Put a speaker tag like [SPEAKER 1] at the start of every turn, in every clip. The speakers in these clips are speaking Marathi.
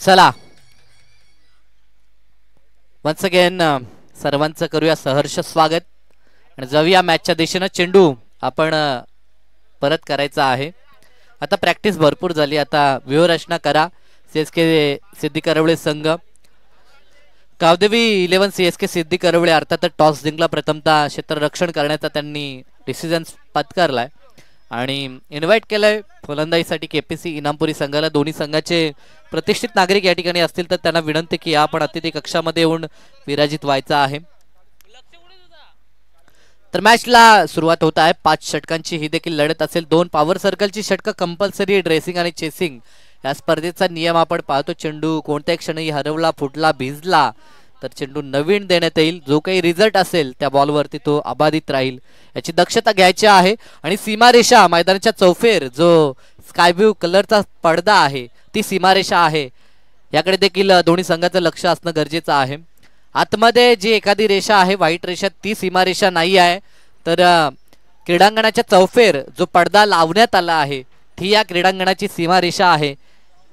[SPEAKER 1] चला वन्स अगेन सर्वांचं करूया सहर्ष स्वागत आणि जाऊया मॅचच्या दिशेने. चेंडू आपण परत करायचा आहे. आता प्रॅक्टिस भरपूर झाली, आता व्यूहरचना करा. सीएसके सिद्धी करवळे संघ कावदेवी 11 सीएसके सिद्धी करवळे अर्थात टॉस जिंकला. प्रथमतः क्षेत्ररक्षण करण्याचा त्यांनी डिसिजन पत्करलाय आणि इन्व्हाइट केलंय फलंदाजीसाठी केपीसी इनामपुरी संघाला. दोन्ही संघाचे प्रतिष्ठित नागरिक या ठिकाणी असतील तर त्यांना विनंती की आपण अतिथी कक्षामध्ये येऊन विराजित व्हायचं आहे. तर मॅचला सुरुवात होत आहे. 5 षटकांची ही देखील लढत असेल. 2 पॉवर सर्कलची षटकं कंपल्सरी. ड्रेसिंग आणि चेसिंग या स्पर्धेचा नियम आपण पाहतो. चेंडू कोणत्याही क्षणी हरवला, फुटला, भिजला तर चेंडू नवीन देण्यात येईल. जो काही रिझल्ट असेल त्या बॉलवरती तो अबाधित राहील याची दक्षता घ्यायची आहे. आणि सीमारेषा मैदानाच्या चौफेर जो स्काय ब्लू कलरचा पडदा आहे ती सीमारेषा आहे. याकडे देखील दोन्ही संघाचं लक्ष असणं गरजेचं आहे. आतमध्ये जी एखादी रेषा आहे व्हाईट रेषा ती सीमारेषा नाही आहे. तर क्रीडांगणाच्या चौफेर जो पडदा लावण्यात आला आहे ती या क्रीडांगणाची सीमारेषा आहे.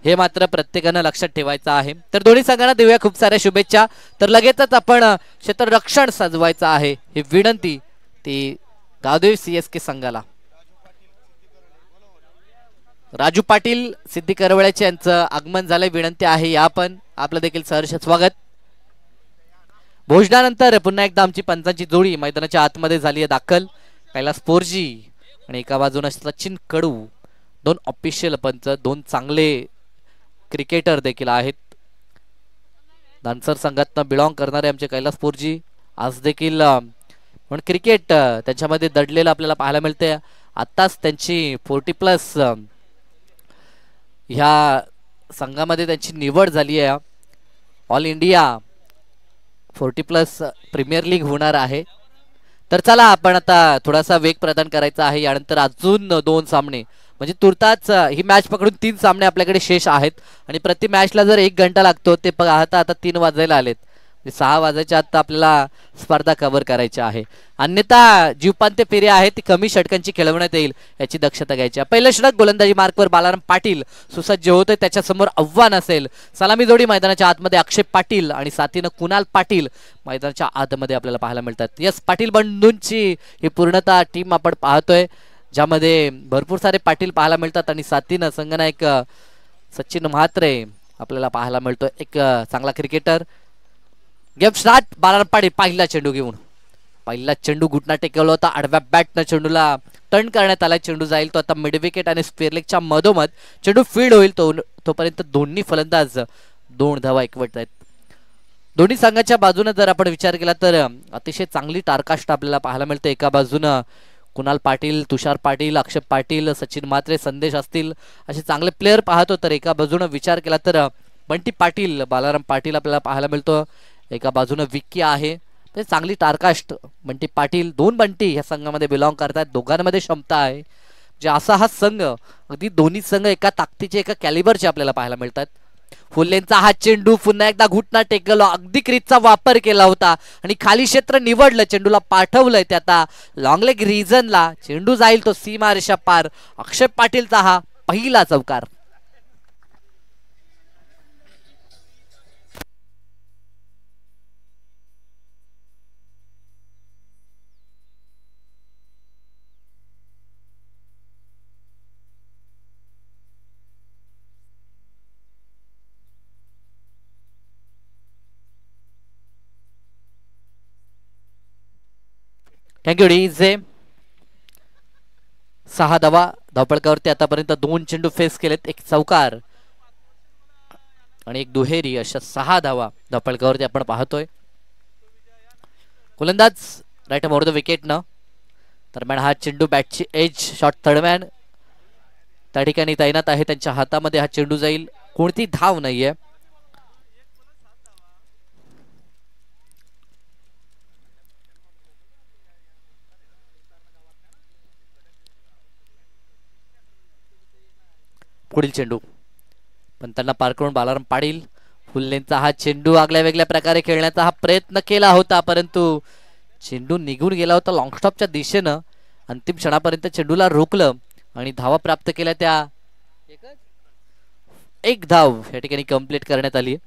[SPEAKER 1] हे मात्र प्रत्येकानं लक्षात ठेवायचं आहे. तर दोन्ही संघांना देऊया खूप साऱ्या शुभेच्छा. तर लगेचच आपण क्षेत्ररक्षण सजवायचं आहे ही विनंती ती गावदेवी सीएसके संघाला. राजू पाटील सिद्धी करवळ्याचे यांचं आगमन झालंय. विनंती आहे या पण आपलं देखील सहर्ष स्वागत. भोजनानंतर पुन्हा एकदा आमची पंचांची जोडी मैदानाच्या आतमध्ये झाली आहे दाखल. कैलास पोरजी आणि एका बाजूने सचिन कडू. 2 ऑफिशियल पंच, 2 चांगले क्रिकेटर देखील आहेत. दानसर संघातनं बिलॉंग करणारे आमचे कैलास पोरजी आज देखील पण क्रिकेट त्यांच्यामध्ये दडलेलं आपल्याला पाहायला मिळते. आत्ताच त्यांची 40+ ह्या संघामध्ये त्यांची निवड झाली आहे. ऑल इंडिया 40+ प्रीमियर लीग होणार आहे. तर चला आपण आता थोडासा वेग प्रदान करायचा आहे. यानंतर अजून 2 सामने म्हणजे तुर्ताच ही मॅच पकडून 3 सामने आपल्याकडे शेष आहेत. आणि प्रति मॅचला जर 1 घंटा लागतो ते पाहता आता 3 वाजायला आलेत. 6 वाजायच्या आत्ता आपल्याला स्पर्धा कव्हर करायची आहे. अन्यथा जीवपांत्य फेरी आहे ती कमी षटकांची खेळवण्यात येईल याची दक्षता घ्यायची. पहिलं षटक गोलंदाजी मार्कवर बालाराम पाटील सुसज्ज होते. त्याच्यासमोर आव्हान असेल. सलामी जोडी मैदानाच्या आतमध्ये अक्षय पाटील आणि साथीनं कुणाल पाटील मैदानाच्या आतमध्ये आपल्याला पाहायला मिळतात. यस, पाटील बंधूंची ही पूर्णतः टीम आपण पाहतोय ज्यामध्ये भरपूर सारे पाटील पाहायला मिळतात आणि साथीनं संघनायक सचिन म्हात्रे आपल्याला पाहायला मिळतो. एक चांगला cricketer. Game start. Balaram Patil पहिला चेंडू घेऊन. पहिला चेंडू घुटना टेकवला होता. आडव्या बॅटनं चेंडूला टर्न करण्यात आला. चेंडू जाईल तो आता मिड विकेट आणि स्क्वेअर लेगच्या मधोमध चेंडू फील्ड होईल. तोपर्यंत दोन्ही फलंदाज 2 धावा एकवट आहेत. दोन्ही संघाच्या बाजूने जर आपण विचार केला तर अतिशय चांगली टारकास्ट आपल्याला पाहायला मिळते. एका बाजूनं कुणाल पाटील, तुषार पाटील, अक्षय पाटील, सचिन म्हात्रे, संदेश असतील असे चांगले प्लेयर पाहतो. तर एका बाजूने विचार केला तर बंटी पाटील, बालाराम पाटील आपल्याला पाहायला मिळतो. एका बाजूने विक्की आहे. ते चांगली टारकास्ट. बंटी पाटील 2 बंटी या संघामध्ये बिलॉंग करतात. दोघांमध्ये क्षमता आहे. म्हणजे असा हा संघ अगदी दोन्ही संघ एका ताकदीचे एका कॅलिबरचे आपल्याला पाहायला मिळतात. फुलेंचा हा चेंडू पुन्हा एकदा घुटना टेकलो. अगदी क्रीजचा वापर केला होता आणि खाली क्षेत्र निवडलं. चेंडूला पाठवलंय ते आता लॉंग लेग रिजनला. चेंडू जाईल तो सीमारेषा पार. अक्षय पाटीलचा हा पहिला चौकार. Thank you DJ. 6 धावा धावपळकावरती आतापर्यंत 2 चेंडू फेस केलेत. 1 चौकार आणि 1 दुहेरी अशा 6 धावा धावपळकावरती आपण पाहतोय. गोलंदाज राईट मोर द विकेट न. दरम्यान हा चेंडू बॅटची एज शॉट थर्डमॅन त्या ठिकाणी तैनात आहे. त्यांच्या हातामध्ये हा चेंडू जाईल. कोणती धाव नाहीये. पुढील चेंडू पण त्यांना पार करून बालाराम पाटील. फुल्लेंचा हा चेंडू आगल्या वेगळ्या प्रकारे खेळण्याचा हा प्रयत्न केला होता परंतु चेंडू निघून गेला होता लॉंग स्टॉपच्या दिशेनं. अंतिम क्षणापर्यंत चेंडूला रोखलं आणि धावा प्राप्त केल्या त्या एक धाव या ठिकाणी कंप्लीट करण्यात आली.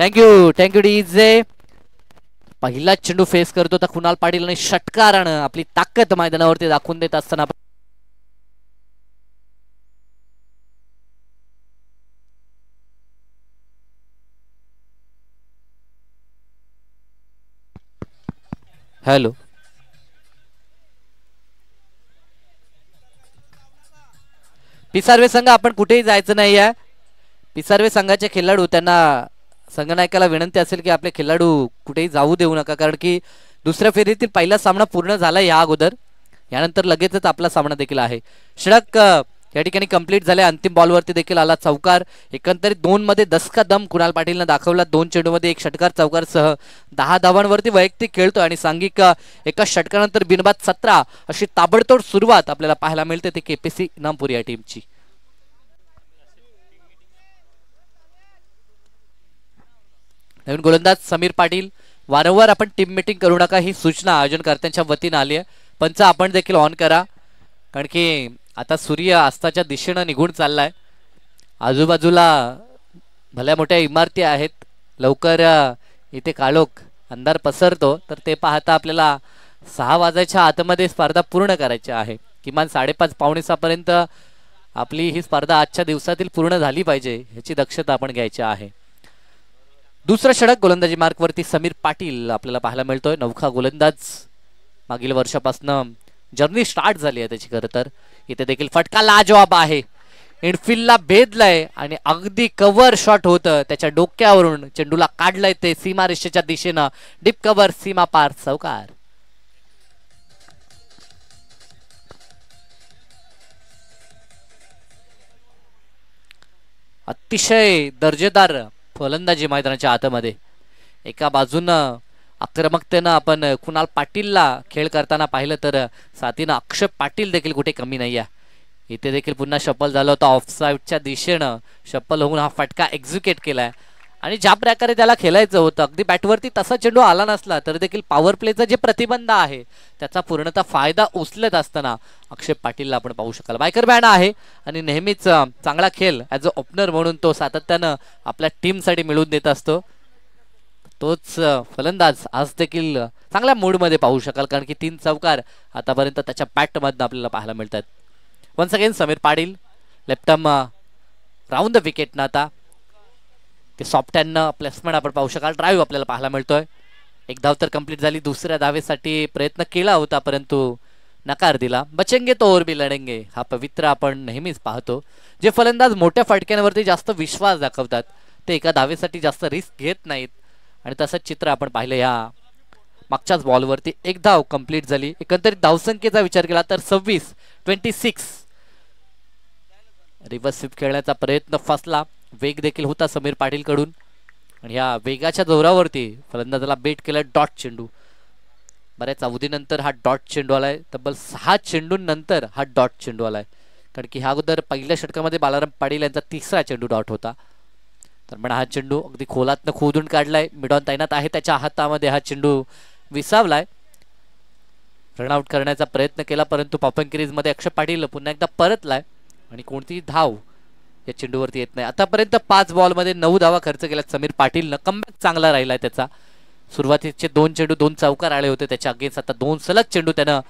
[SPEAKER 1] Thank you DJ. पहिला चेंडू फेस करतो तर कुणाल पाटील आणि षटकारानं आपली ताकद मैदानावरती दाखवून देत असताना हॅलो पिसार्वे संघ आपण कुठेही जायचं नाही आहे. पिसार्वे संघाचे खेळाडू त्यांना संघनायकाला विनंती असेल की आपले खेळाडू कुठेही जाऊ देऊ नका, कारण की दुसऱ्या फेरीतील पहिला सामना पूर्ण झाला या अगोदर. यानंतर लगेचच आपला सामना देखील आहे. षटक या ठिकाणी कंप्लीट झाले. अंतिम बॉलवरती देखील आला चौकार. एकंदरीत 2 मध्ये 10 का दम कुणाल पाटीलनं दाखवला. 2 चेंडूमध्ये 1 षटकार चौकार सह 10 धावांवरती वैयक्तिक खेळतो आणि सांघिक एका षटकानंतर बिनबाद 17 अशी ताबडतोड सुरुवात आपल्याला पाहायला मिळते ती केपीसी इनामपूर या टीमची. नवीन गोलंदाज समीर पाटील. वारंवार आपण टीम मीटिंग करू नका ही सूचना आयोजनकर्त्यांच्या वतीनं आली आहे. पंच आपण देखील ऑन करा, कारण की आता सूर्य अस्ताच्या दिशेनं निघून चाललाय. आजूबाजूला भल्या मोठ्या इमारती आहेत. लवकर इथे काळोख अंधार पसरतो, तर ते पाहता आपल्याला 6 वाजायच्या आतमध्ये स्पर्धा पूर्ण करायची आहे. किमान 5:30 पावणे 6 पर्यंत आपली ही स्पर्धा आजच्या दिवसातील पूर्ण झाली पाहिजे ह्याची दक्षता आपण घ्यायची आहे. दुसरा षटक गोलंदाजी मार्कवरती समीर पाटील आपल्याला पाहायला मिळतोय. नवखा गोलंदाज. मागील वर्षापासून जर्नी स्टार्ट झाली आहे त्याची. खरं तर इथे देखील फटका लाजवाब आहे. इनफिल्डला भेदलाय आणि अगदी कव्हर शॉट होतं त्याच्या डोक्यावरून. चेंडूला काढलाय ते सीमा रेषेच्या दिशेनं. डीप कव्हर, सीमा पार, चौकार. अतिशय दर्जेदार फलंदाजी मैदानाच्या आतमध्ये. एका बाजूनं आक्रमकतेनं आपण कुणाल पाटीलला खेळ करताना पाहिलं, तर साथीनं अक्षय पाटील देखील कुठे कमी नाही आहे. इथे देखील पुन्हा शफल झालं होतं ऑफसाईडच्या दिशेनं. शफल होऊन हा फटका एक्झिक्यूट केलाय आणि ज्या प्रकारे त्याला खेळायचं होतं, अगदी बॅटवरती तसा चेंडू आला नसला तर देखील पॉवर प्लेचा जे प्रतिबंध आहे त्याचा पूर्णतः फायदा उचलत असताना अक्षय पाटीलला आपण पाहू शकाल. बायकर बँड आहे आणि नेहमीच चांगला खेळ ॲज अ ओपनर म्हणून तो सातत्यानं आपल्या टीमसाठी मिळवून देत असतो. तोच फलंदाज आज देखील चांगल्या मूडमध्ये पाहू शकाल, कारण की 3 चौकार आतापर्यंत त्याच्या बॅटमधनं आपल्याला पाहायला मिळतात. Once again Sameer Patil left arm round the विकेटनं आता ते सॉफ्ट हँडनं प्लेसमेंट आपण पाहू शकाल. ड्राईव्ह आपल्याला पाहायला मिळतोय. 1 धाव तर कंप्लीट झाली. दुसऱ्या धावेसाठी प्रयत्न केला होता परंतु नकार दिला. बचेंगे तो और भी लढेंगे हा पवित्र आपण नेहमीच पाहतो. जे फलंदाज मोठ्या फटक्यांवरती जास्त विश्वास दाखवतात ते एका धावेसाठी जास्त रिस्क घेत नाहीत आणि तसंच चित्र आपण पाहिलं. या मागच्याच बॉलवरती 1 धाव कंप्लीट झाली. एकंदरीत धावसंख्येचा विचार केला तर 26 रिव्हर्स स्वीप खेळण्याचा प्रयत्न फसला. वेग देखील होता समीर पाटील कडून आणि या वेगाच्या जोरावरती फलंदाजाला बेट केला डॉट चेंडू. बऱ्याच अवधीनंतर हा डॉट चेंडू आलाय. तब्बल 6 चेंडूंनंतर हा डॉट चेंडू आलाय, कारण की ह्या अगोदर पहिल्या षटकामध्ये बालाराम पाटील यांचा 3रा चेंडू डॉट होता. तर पण हा चेंडू अगदी खोलातनं खोदून काढलाय. मिडॉन तैनात आहे त्याच्या हातामध्ये. हा चेंडू विसावलाय. रनआउट करण्याचा प्रयत्न केला परंतु पॉपिंग क्रीज मध्ये अक्षय पाटील पुन्हा एकदा परतलाय आणि कोणतीही धाव या चेंडूवरती येत नाही. आतापर्यंत 5 बॉलमध्ये 9 धावा खर्च केल्यात समीर पाटीलनं. कमबॅक चांगला राहिलाय त्याचा. सुरुवातीचे 2 चेंडू 2 चौकार आले होते त्याच्या अगेन्स्ट. आता 2 सलग चेंडू त्यानं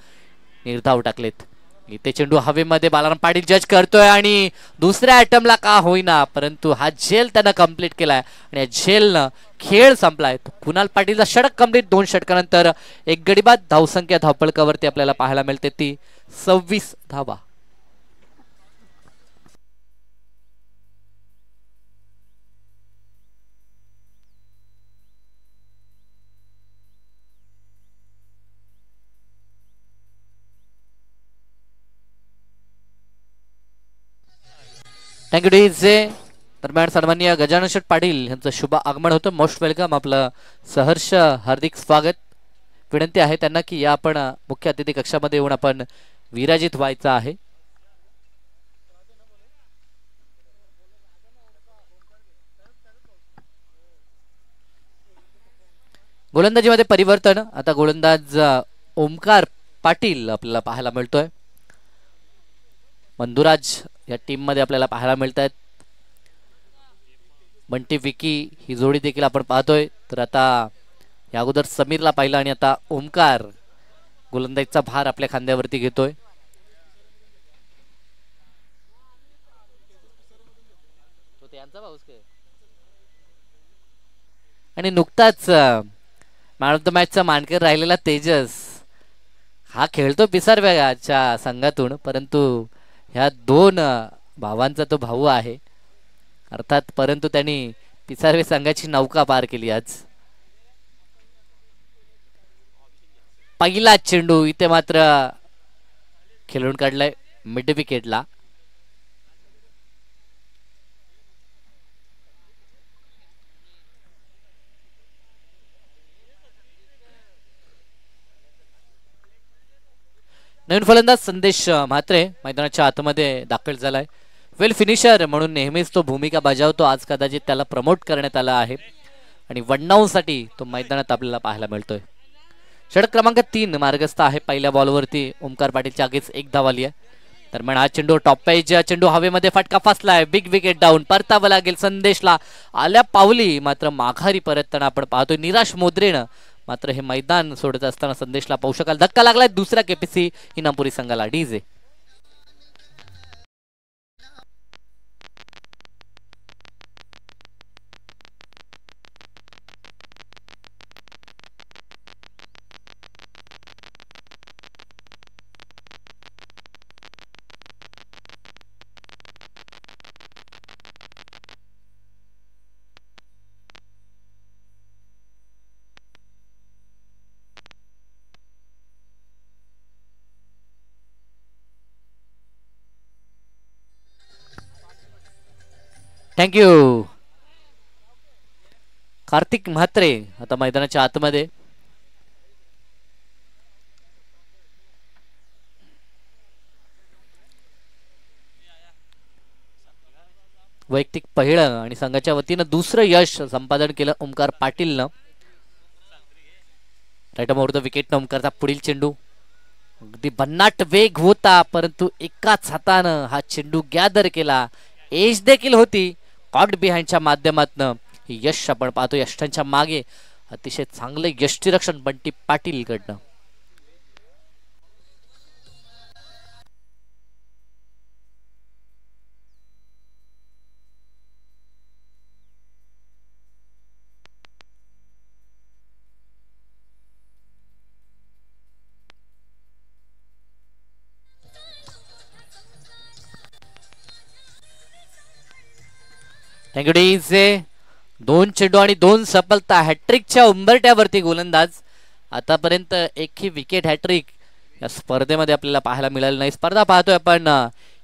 [SPEAKER 1] निर्धाव टाकलेत. इथे चेंडू हवेमध्ये बालाराम पाटील जज करतोय आणि दुसऱ्या अटेम्प्टला का होईना परंतु हा झेल त्यानं कंप्लीट केलाय आणि या झेलनं खेळ संपलाय. कुणाल पाटीलचा षटक कंप्लीट 2 षटकानंतर एक गडीबाद धावसंख्या धावपळकावरती आपल्याला पाहायला मिळते ती 26 धावा. Thank you DJ. दरम्यान सन्माननीय गजानन शेठ पाटील यांचं शुभ आगमन होतं. Most welcome. आपलं सहर्ष हार्दिक स्वागत. विनंती आहे त्यांना की या आपण मुख्य अतिथी कक्षामध्ये येऊन आपण विराजित व्हायचं आहे. गोलंदाजीमध्ये परिवर्तन. आता गोलंदाज ओमकार पाटील आपल्याला पाहायला मिळतोय. मंदुराज या टीम मध्ये आपल्याला पाहायला मिळत आहेत. बंटी विकी ही जोडी देखील आपण पाहतोय. तर आता या अगोदर समीरला पाहिलं आणि आता ओमकार गोलंदाजीचा भार आपल्या खांद्यावरती घेतोय. आणि नुकताच मॅन ऑफ द मॅचचा मानकर राहिलेला तेजस हा खेळतो पिसारव्याच्या संघातून परंतु ह्या 2 भावांचा तो भाऊ आहे अर्थात परंतु त्यांनी पिसारवे संघाची नौका पार केली. आज पहिला चेंडू इथे मात्र खेळून काढलाय मिड विकेटला. नवीन फलंदाज संदेश म्हात्रे मैदानाच्या आतमध्ये दाखल झालाय. वेल फिनिशर म्हणून नेहमीच तो भूमिका बजावतो. आज कदाचित त्याला प्रमोट करण्यात आला आहे आणि 91 साठी तो मैदानात आपल्याला पाहायला मिळतोय. षटक क्रमांक 3 मार्गस्थ आहे. पहिल्या बॉलवरती ओमकार पाटीलच्या आगीच 1 धाव आली आहे. दरम्यान हा चेंडू टॉप पेज चेंडू हवेमध्ये फटका फसलाय. Big wicket down. परतावं लागेल संदेशला. आल्या पावली मात्र माघारी परतताना आपण पाहतोय निराश मोद्रेनं मात्र हे मैदान सोडत असताना संदेशला पाहू शकाल. धक्का लागलाय दुसऱ्या केपीसी इनामपुरी संघाला. DJ thank you. कार्तिक म्हात्रे आता मैदानाच्या आतमध्ये. वैयक्तिक पहिलं आणि संघाच्या वतीनं दुसरं यश संपादन केलं ओमकार पाटीलनं. Right more the wicket. ओमकारचा पुढील चेंडू अगदी भन्नाट वेग होता परंतु एकाच हातानं हा चेंडू गॅदर केला. एज देखील होती. कॉट बिहाइंडच्या माध्यमातून यश आपण पाहतो. यष्टांच्या मागे अतिशय चांगले यष्टीरक्षण बंटी पाटील कडनं. Thank you DJ. 2 चेंडू आणि 2 सफलता. हॅट्रिकच्या उंबरट्यावरती गोलंदाज. आतापर्यंत एकही विकेट हॅट्रिक या स्पर्धेमध्ये आपल्याला पाहायला मिळालं नाही. स्पर्धा पाहतोय आपण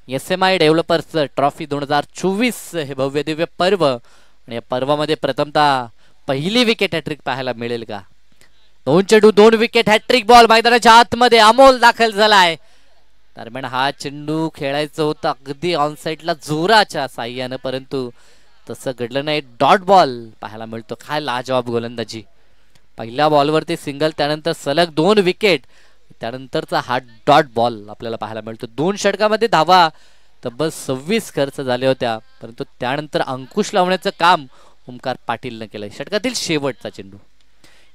[SPEAKER 1] SMI डेव्हलपर्स ट्रॉफी 2024 हे भव्य दिव्य पर्व आणि या पर्वामध्ये प्रथमतः पहिली विकेट हॅट्रिक पाहायला मिळेल का. 2 चेंडू 2 विकेट हॅट्रिक बॉल. मैदानाच्या आतमध्ये अमोल दाखल झालाय. दरम्यान हा चेंडू खेळायचं होतं अगदी ऑनसाईडला जोराच्या साह्यानं परंतु तसं घडलं नाही. डॉट बॉल पाहायला मिळतो. काय लाजवाब गोलंदाजी. पहिल्या बॉलवरती सिंगल त्यानंतर सलग 2 विकेट त्यानंतरचा हा डॉट बॉल आपल्याला पाहायला मिळतो. 2 षटकामध्ये धावा तब्बल 26 खर्च झाल्या होत्या परंतु त्यानंतर अंकुश लावण्याचं काम ओमकार पाटीलनं केलंय. षटकातील शेवटचा चेंडू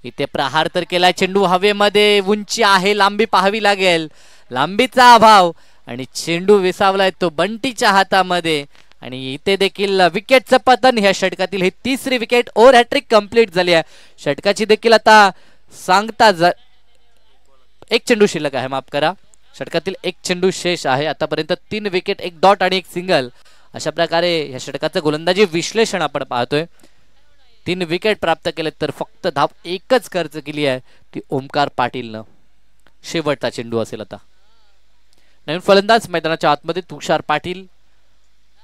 [SPEAKER 1] इथे प्रहार तर केलाय. चेंडू हवेमध्ये. उंची आहे. लांबी पाहावी लागेल. लांबीचा अभाव आणि चेंडू विसावलाय तो बंटीच्या हातामध्ये आणि इथे देखील विकेटचं पतन. ह्या षटकातील ही तिसरी विकेट. ओव्हर हॅट्रिक कंप्लीट झाली आहे. षटकाची देखील आता सांगता एक चेंडू शिल्लक आहे, माफ करा. षटकातील एक चेंडू शेष आहे. आतापर्यंत 3 विकेट, 1 डॉट आणि 1 सिंगल. अशा प्रकारे ह्या षटकाचं गोलंदाजी विश्लेषण आपण पाहतोय. 3 विकेट प्राप्त केले तर फक्त धाव एकच खर्च केली आहे, ती ओमकार पाटीलनं. शेवटचा चेंडू असेल आता. नवीन फलंदाज मैदानाच्या आतमध्ये तुषार पाटील,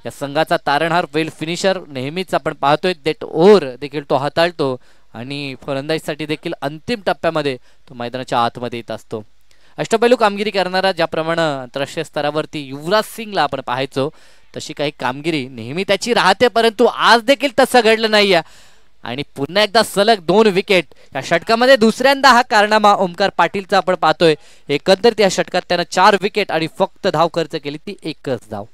[SPEAKER 1] या संघाचा तारणहार, वेल फिनिशर. नेहमीच आपण पाहतोय डेट ओव्हर देखील तो हाताळतो आणि फलंदाजीसाठी देखील अंतिम टप्प्यामध्ये तो मैदानाच्या आतमध्ये येत असतो. अष्टपैलू कामगिरी करणारा ज्याप्रमाणे आंतरराष्ट्रीय स्तरावरती युवराज सिंगला आपण पाहायचो, तशी काही कामगिरी नेहमी त्याची राहते, परंतु आज देखील तसं घडलं नाहीये. आणि पुन्हा एकदा सलग 2 विकेट या षटकामध्ये दुसऱ्यांदा हा कारनामा ओमकार पाटीलचा आपण पाहतोय. एकंदरीत या षटकात त्यानं 4 विकेट आणि फक्त धाव खर्च केली ती एकच धाव.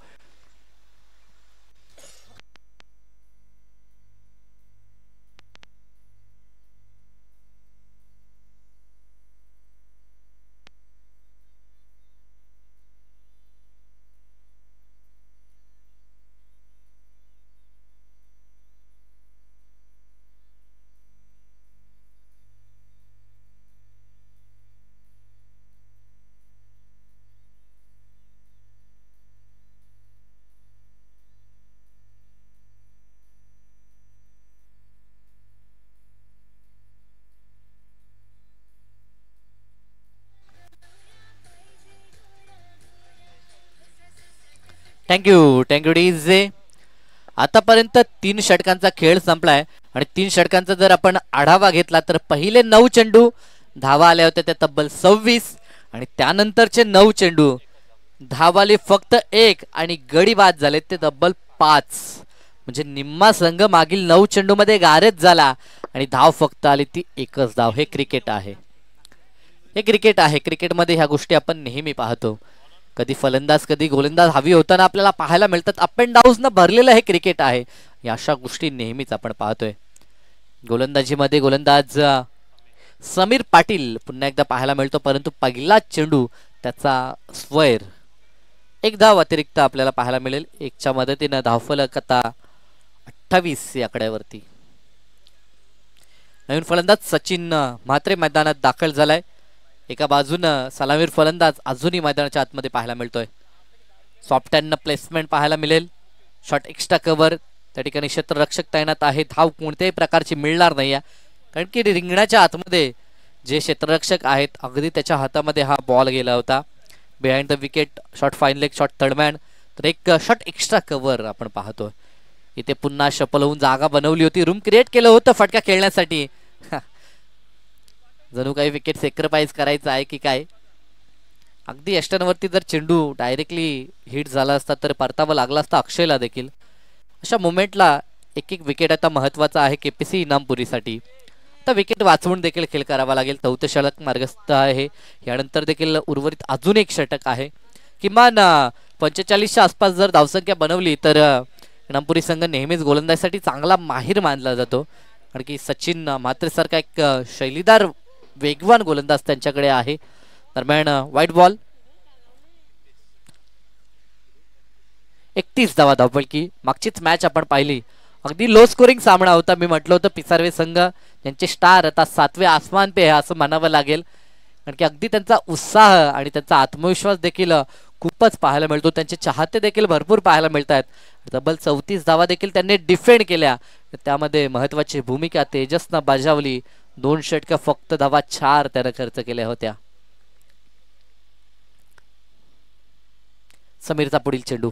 [SPEAKER 1] Thank you DJ. आतापर्यंत 3 षटकांचा खेळ संपलाय आणि 3 षटकांचा जर आपण आढावा घेतला तर पहिले 9 चेंडू धावा आल्या होत्या त्या तब्बल 26 आणि त्यानंतरचे 9 चेंडू धावाले फक्त 1 आणि गडी बाद झाले ते तब्बल 5. म्हणजे निम्मा संघ मागील 9 चेंडू मध्ये गारद झाला आणि धाव फक्त आली ती एकच धाव. हे क्रिकेट आहे, हे क्रिकेट आहे. क्रिकेटमध्ये ह्या गोष्टी आपण नेहमी पाहतो. कधी फलंदाज कधी गोलंदाज हवी होताना आपल्याला पाहायला मिळतात. अप अँड डाऊन्स न भरलेलं हे क्रिकेट आहे. या अशा गोष्टी नेहमीच आपण पाहतोय. गोलंदाजीमध्ये गोलंदाज समीर पाटील पुन्हा एकदा पाहायला मिळतो, परंतु पहिला चेंडू त्याचा स्वैर. 1 धाव अतिरिक्त आपल्याला पाहायला मिळेल. 1च्या मदतीनं धावफलक आता 28 या आकड्यावरती. नवीन फलंदाज सचिन म्हात्रे मैदानात दाखल झालाय. एका बाजूनं सलामीर फलंदाज अजूनही मैदानाच्या आतमध्ये पाहायला मिळतोय. सॉफ्ट हँड प्लेसमेंट पाहायला मिळेल. शॉट एक्स्ट्रा कव्हर, त्या ठिकाणी क्षेत्ररक्षक तैनात आहे. धाव कोणत्याही प्रकारची मिळणार नाही, कारण की रिंगणाच्या आतमध्ये जे क्षेत्ररक्षक आहेत अगदी त्याच्या हातामध्ये हा बॉल गेला होता. Behind the wicket shot, fine leg shot, third man. तर एक शॉट एक्स्ट्रा कव्हर आपण पाहतो. इथे पुन्हा शफल होऊन जागा बनवली होती, रूम क्रिएट केलं होतं फटका खेळण्यासाठी. जणू काही विकेट सॅक्रिफाईस करायचं आहे की काय. अगदी यष्टांवरती जर चेंडू डायरेक्टली हिट झाला असता तर परतावा लागला असता अक्षयला देखील. अशा मोमेंटला एक विकेट आता महत्वाचा आहे केपीसी इनामपुरीसाठी. आता विकेट वाचवून देखील खेळ करावा लागेल. 4थं षटक मार्गस्थ आहे. यानंतर देखील उर्वरित अजून एक षटक आहे. किमान 45च्या आसपास जर धावसंख्या बनवली तर इनामपुरी संघ नेहमीच गोलंदाजीसाठी चांगला माहीर मानला जातो, कारण की सचिन म्हात्रे सारखा एक शैलीदार वेगवान गोलंदाज त्यांच्याकडे आहे. दरम्यान व्हाईट बॉल. 31 धावा धावपैकी. मागचीच मॅच आपण पाहिली, अगदी लो स्कोरिंग सामना होता. मी म्हटलं होतं पिसारवे संघ यांचे स्टार आता 7वे आसमान पे आहे असं म्हणावं लागेल, कारण की अगदी त्यांचा उत्साह आणि त्यांचा आत्मविश्वास देखील खूपच पाहायला मिळतो. त्यांचे चाहते देखील भरपूर पाहायला मिळतात. तब्बल 34 धावा देखील त्यांनी डिफेंड केल्या. त्यामध्ये महत्वाची भूमिका तेजसनं बजावली. 2 षटक फक्त धावा 4 त्यानं खर्च केल्या होत्या. समीरचा पुढील चेंडू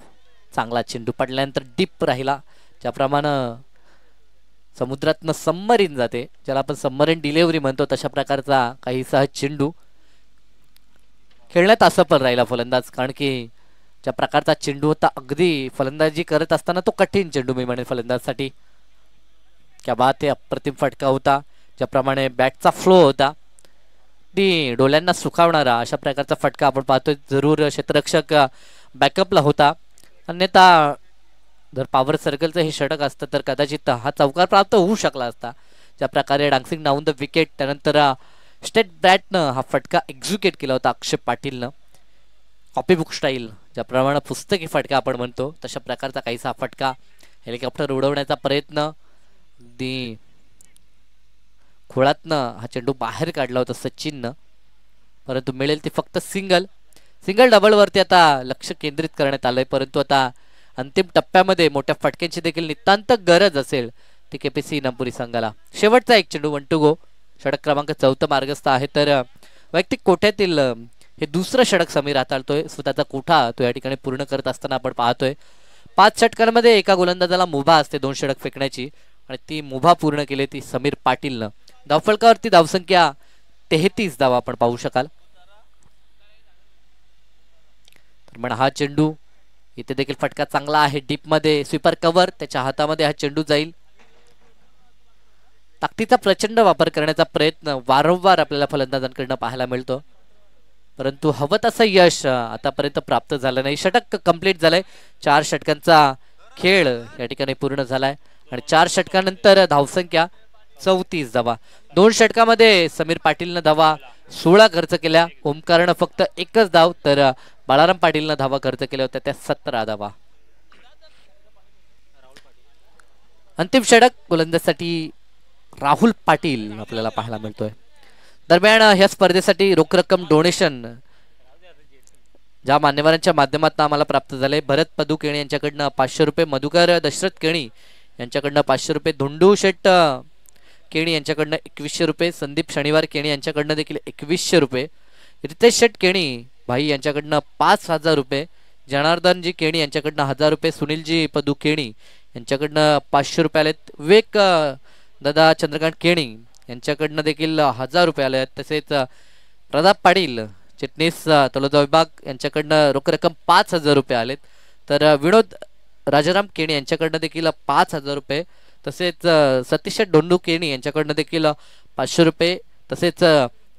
[SPEAKER 1] चांगला चेंडू पडल्यानंतर डीप राहिला. ज्याप्रमाणे समुद्रातनं सबमरीन जाते, ज्याला आपण सबमरीन डिलिव्हरी म्हणतो, तशा प्रकारचा काही सहज चेंडू खेळण्यात असं पण राहिला फलंदाज, कारण की ज्या प्रकारचा चेंडू होता अगदी फलंदाजी करत असताना तो कठीण चेंडू मी म्हणेन फलंदाजसाठी. क्या बात आहे, अप्रतिम फटका होता. ज्याप्रमाणे बॅटचा फ्लो होता ती डोळ्यांना सुखावणारा अशा प्रकारचा फटका आपण पाहतोय. जरूर क्षेत्ररक्षक बॅकअपला होता, अन्यथा जर पॉवर सर्कलचं हे षटक असतं तर कदाचित हा चौकार प्राप्त होऊ शकला असता. ज्या प्रकारे डान्सिंग डाऊन द विकेट त्यानंतर स्टेट बॅटनं हा फटका एक्झिक्यूट केला होता अक्षय पाटीलनं. कॉपीबुक स्टाईल, ज्याप्रमाणे पुस्तकी फटका आपण म्हणतो तशा प्रकारचा काहीसा फटका, हेलिकॉप्टर उडवण्याचा प्रयत्न, अगदी खोळातनं हा चेंडू बाहेर काढला होता सचिननं, परंतु मिळेल ती फक्त सिंगल. सिंगल डबलवरती आता लक्ष केंद्रित करण्यात आलंय, परंतु आता अंतिम टप्प्यामध्ये मोठ्या फटक्यांची देखील नितांत गरज असेल ती केपीसी इनामपुरी संघाला. शेवटचा एक चेंडू 1 to go. षटक क्रमांक 4 मार्गस्थ आहे, तर वैयक्तिक कोठ्यातील हे दुसरं षटक समीर हाताळतोय. स्वतःचा कोठा तो या ठिकाणी पूर्ण करत असताना आपण पाहतोय. 5 षटकांमध्ये एका गोलंदाजाला मुभा असते 2 षटक फेकण्याची, आणि ती मुभा पूर्ण केली ती समीर पाटीलनं. धावफलकावरती धावसंख्या 33 धावा आपण पाहू शकाल. तर म्हणा हा चेंडू इथे देखील फटका चांगला आहे, डीप मध्ये स्वीपर कव्हर, त्याच्या हातामध्ये हा चेंडू जाईल. ताकदीचा प्रचंड वापर करण्याचा प्रयत्न वारंवार आपल्याला फलंदाजांकडून पाहायला मिळतो, परंतु हवं तसं यश आतापर्यंत प्राप्त झालं नाही. षटक कंप्लीट झालंय. 4 षटकांचा खेळ या ठिकाणी पूर्ण झालाय आणि 4 षटकानंतर धावसंख्या 34 धावा. 2 षटकामध्ये समीर पाटीलनं धावा 16 खर्च केल्या, ओमकारनं फक्त 1च धाव, तर बाळाराम पाटीलनं धावा खर्च केल्या होत्या त्या 17 धावा. अंतिम षटक गोलंदाजीसाठी राहुल पाटील आपल्याला पाहायला मिळतोय. दरम्यान ह्या स्पर्धेसाठी रोख रक्कम डोनेशन ज्या मान्यवरांच्या माध्यमातून आम्हाला प्राप्त झाले: भरत पदू केणी यांच्याकडनं 500 रुपये, मधुकर दशरथ केणी यांच्याकडनं 500 रुपये, धोंडू शेट केणी यांच्याकडनं 2100 रुपये, संदीप शनिवार केणी यांच्याकडनं देखील 2100 रुपये, रितेश शेट केणी भाई यांच्याकडनं 5000 रुपये, जनार्दनजी केणी यांच्याकडनं 1000 रुपये, सुनीलजी पदू केणी यांच्याकडनं 500 रुपये आलेत, विवेक दादा चंद्रकांत केणी यांच्याकडनं देखील 1000 रुपये आले आहेत. तसेच प्रताप पाटील चिटणीस तलोजा विभाग यांच्याकडनं रोख रक्कम 5000 रुपये आलेत. तर विनोद राजाराम केणी यांच्याकडनं देखील 5000 रुपये, तसेच सतीश डोंडू केणी यांच्याकडनं देखील 500 रुपये, तसेच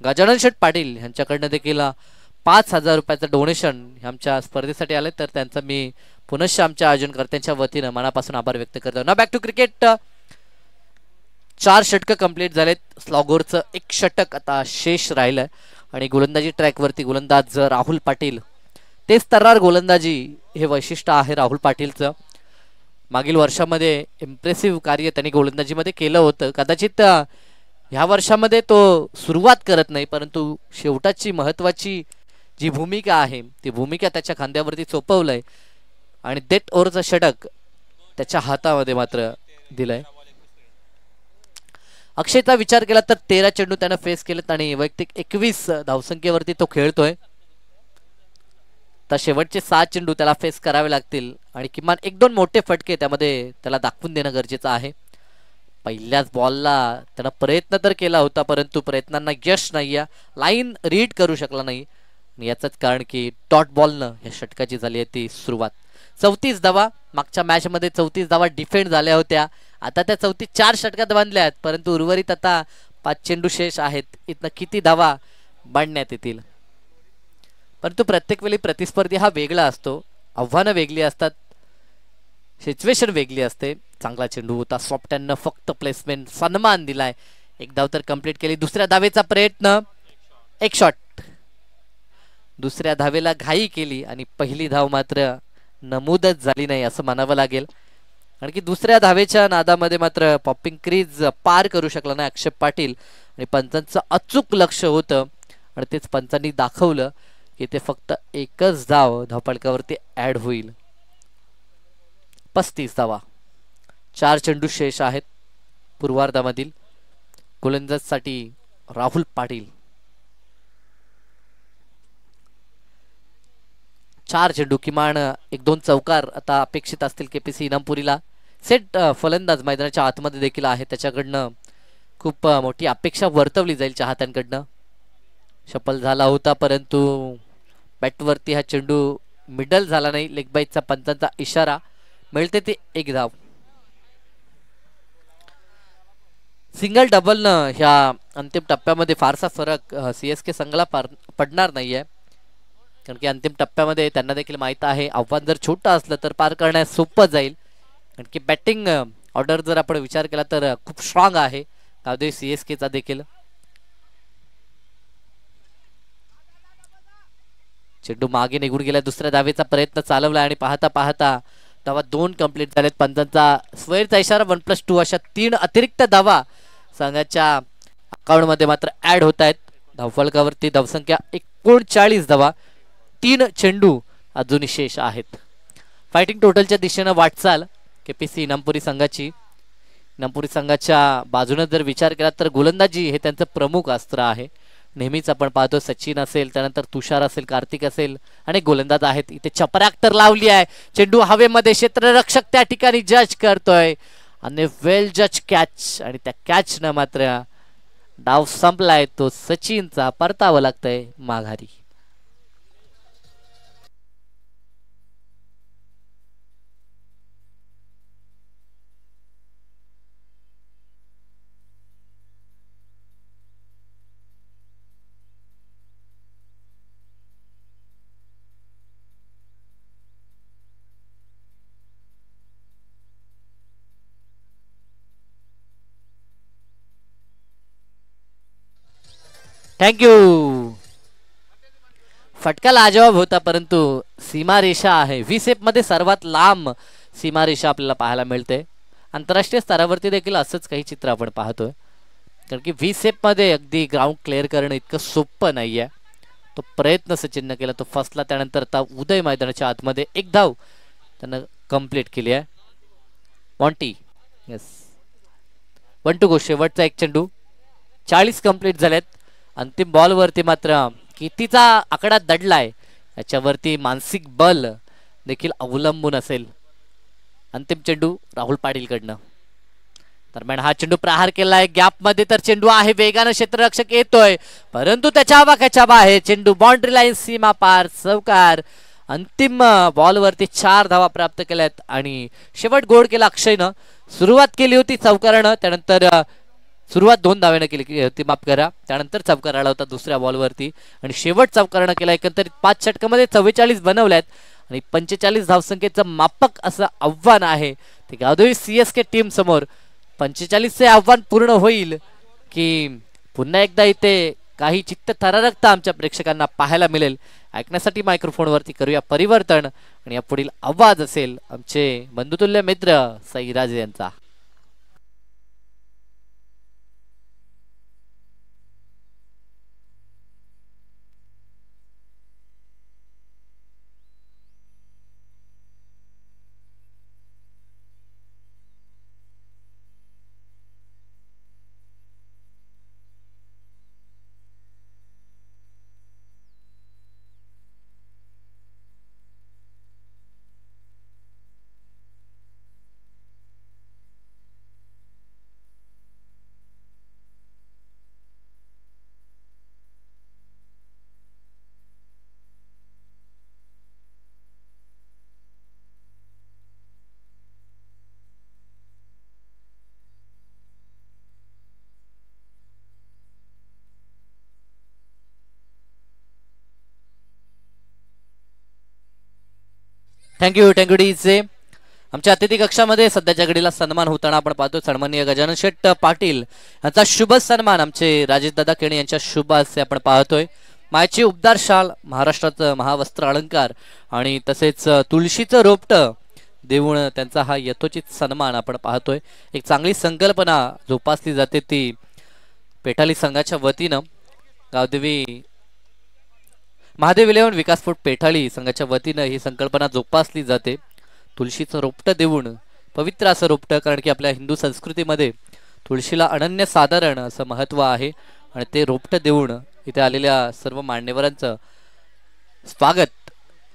[SPEAKER 1] गजानन शेठ पाटील यांच्याकडनं देखील 5000 रुपयाचं डोनेशन आमच्या स्पर्धेसाठी आले. तर त्यांचा मी पुनश्च आमच्या आयोजनकर्त्यांच्या वतीनं मनापासून आभार व्यक्त करतो. ना बॅक टू क्रिकेट. 4 षटकं कंप्लीट झालेत. स्लॉगोरचं 1 षटक आता शेष राहिलंय आणि गोलंदाजी ट्रॅकवरती गोलंदाज राहुल पाटील, तेच तर्रार गोलंदाजी हे वैशिष्ट्य आहे राहुल पाटीलचं. मागील वर्षामध्ये इम्प्रेसिव्ह कार्य त्यांनी गोलंदाजीमध्ये केलं होतं. कदाचित ह्या वर्षामध्ये तो सुरुवात करत नाही, परंतु शेवटाची महत्त्वाची जी भूमिका आहे ती भूमिका त्याच्या खांद्यावरती सोपवलंय आणि डेट ओव्हरचं षटक त्याच्या हातामध्ये मात्र दिलंय. अक्षयचा विचार केला तर 13 चेंडू त्यानं फेस केलेत आणि वैयक्तिक 21 धावसंख्येवरती तो खेळतोय. तर शेवटचे 7 चेंडू त्याला फेस करावे लागतील आणि किमान 1-2 मोठे फटके त्यामध्ये त्याला दाखवून देणं गरजेचं आहे. पहिल्याच बॉलला त्यानं प्रयत्न तर केला होता, परंतु प्रयत्नांना यश नाही. लाईन रीड करू शकला नाही. याचंच कारण की डॉट बॉलनं या षटकाची झाली आहे ती सुरुवात. 34 धावा. मागच्या मॅच मध्ये 34 धावा डिफेंड झाल्या होत्या. आता त्या 4 षटकात बांधल्या आहेत, परंतु उर्वरित आता 5 चेंडू शेष आहेत. इथनं किती धावा बांधण्यात येतील? परंतु प्रत्येक वेळी प्रतिस्पर्धी हा वेगळा असतो, आव्हानं वेगळी असतात, सिच्युएशन वेगळी असते. चांगला चेंडू होता, सॉफ्टॅननं फक्त प्लेसमेंट सन्मान दिलाय. 1 धाव तर कंप्लीट केली. दुसऱ्या धावेचा प्रयत्न, 1 शॉट. दुसऱ्या धावेला घाई केली आणि पहिली धाव मात्र नमूदच झाली नाही असं म्हणावं लागेल. कारण की दुसऱ्या धावेच्या नादामध्ये मात्र पॉपिंग क्रीज पार करू शकला नाही अक्षय पाटील आणि पंचांचं अचूक लक्ष होतं आणि तेच पंचांनी दाखवलं की ते फक्त 1च धाव धावफलकावरती ऍड होईल. 35 धावा. 4 चेंडू शेष आहेत पूर्वार्धामधील. गोलंदाजसाठी राहुल पाटील. 4 चेंडू, किमान 1-2 चौकार आता अपेक्षित असतील केपीसी इनामपुरीला. सेट फलंदाज मैदानाच्या आतमध्ये देखील आहे, त्याच्याकडनं खूप मोठी अपेक्षा वर्तवली जाईल चाहत्यांकडनं. शफल झाला होता, परंतु बॅटवरती हा चेंडू मिडल झाला नाही. लेग बाईटचा पंचांचा इशारा. मिळते ते 1 धाव. सिंगल डबलनं ह्या अंतिम टप्प्यामध्ये फारसा फरक सीएसके संघाला पडणार नाहीये, कारण की अंतिम टप्प्यामध्ये त्यांना देखील माहित आहे आव्हान जर छोटं असलं तर पार करण्यास सोपं जाईल. कारण की बॅटिंग ऑर्डर जर आपण विचार केला तर खूप स्ट्रॉंग आहे गावदेवी सीएसकेचा देखील. चेंडू मागे निघून गेला. दुसऱ्या धावेचा प्रयत्न चालवला आणि पाहता पाहता धावा 2 कंप्लीट झालेत. पंचांचा स्वैरचा इशारा 1+2 अशा 3 अतिरिक्त धावा संघाच्या अकाउंट मध्ये मात्र ऍड होत आहेत. धावफलकावरती धावसंख्या 39 धावा, 3 चेंडू अजूनही शेष आहेत. फायटिंग टोटलच्या दिशेनं वाटचाल केपीसी इनामपुरी संघाची. इनामपुरी संघाच्या बाजूने जर विचार केला तर गोलंदाजी हे त्यांचं प्रमुख अस्त्र आहे. नेहमीच आपण पाहतो सचिन असेल, त्यानंतर तुषार असेल, कार्तिक असेल, अनेक गोलंदाज आहेत. इथे चपराक तर लावली आहे. चेंडू हवेमध्ये, क्षेत्ररक्षक त्या ठिकाणी जज करतोय आणि वेल जज कॅच, आणि त्या कॅच न मात्र डाव संपलाय. तो सचिनचा परतावं लागतंय माघारी. थँक्यू. फटका लाजवाब होता, परंतु सीमारेषा आहे. व्हीसेप मध्ये सर्वात लांब सीमारेषा आपल्याला पाहायला मिळते. आंतरराष्ट्रीय स्तरावरती देखील असंच काही चित्र आपण पाहतोय, कारण की व्हीसेप मध्ये अगदी ग्राउंड क्लिअर करणं इतकं सोपं नाहीये. तो प्रयत्न सचिननं केला, तो फसला. त्यानंतर आता उदय मैदानाच्या आतमध्ये एक धाव त्यानं कंप्लीट केली आहे. मॉन्टी, येस, 1-2 गो. शेवटचा एक चेंडू. 40 कंप्लीट झालेत. अंतिम बॉल वरती मात्र कितीचा आकडा दडलाय याच्यावरती मानसिक बल देखील अवलंबून असेल. अंतिम चेंडू राहुल पाटीलकडनं. दरम्यान हा चेंडू प्रहार केलाय गॅप मध्ये, तर चेंडू आहे वेगानं, क्षेत्ररक्षक येतोय परंतु त्याच्या आवाक्याच्या बाहेर. चेंडू बाउंड्री लाईन, सीमा पार, चौकार. अंतिम बॉल वरती 4 धावा प्राप्त केल्यात आणि शेवट गोड केला अक्षयनं. सुरुवात केली होती चौकारानं, त्यानंतर सुरुवात 2 धावेनं केली होती, माफ करा. त्यानंतर चौकार आला होता दुसऱ्या बॉलवरती आणि शेवट चौकारानं केला. एकंदरीत 5 षटकामध्ये 44 बनवल्यात आणि 45 धावसंख्येचं मापक असं आव्हान आहे ते गावदेवी CSK टीम समोर. 45चे आव्हान पूर्ण होईल की पुन्हा एकदा इथे काही चित्त थरारकता आमच्या प्रेक्षकांना पाहायला मिळेल. ऐकण्यासाठी मायक्रोफोनवरती करूया परिवर्तन आणि या पुढील आवाज असेल आमचे बंधुतुल्य मित्र साईराज यांचा. थँक्यू. डीजे. आमच्या अतिथी कक्षामध्ये सध्याच्या घडीला सन्मान होताना आपण पाहतो. सन्माननीय गजानन शेठ पाटील यांचा शुभ सन्मान आमचे राजेशदादा केणे यांच्या शुभ हस्ते आपण पाहतोय. मायची उबदार शाल, महाराष्ट्राचं महावस्त्र अलंकार आणि तसेच तुळशीचं रोपटं देऊन त्यांचा हा यथोचित सन्मान आपण पाहतोय. एक चांगली संकल्पना जोपासली जाते ती पेठाली संघाच्या वतीनं. गावदेवी महादेव इलेव्हन विकासपूट पेठाळी संघाच्या वतीनं ही संकल्पना जोपासली जाते. तुळशीचं रोपटं देऊन, पवित्र असं रोपटं, कारण की आपल्या हिंदू संस्कृतीमध्ये तुळशीला अनन्य साधारण असं महत्व आहे आणि ते रोपटं देऊन इथे आलेल्या सर्व मान्यवरांचं स्वागत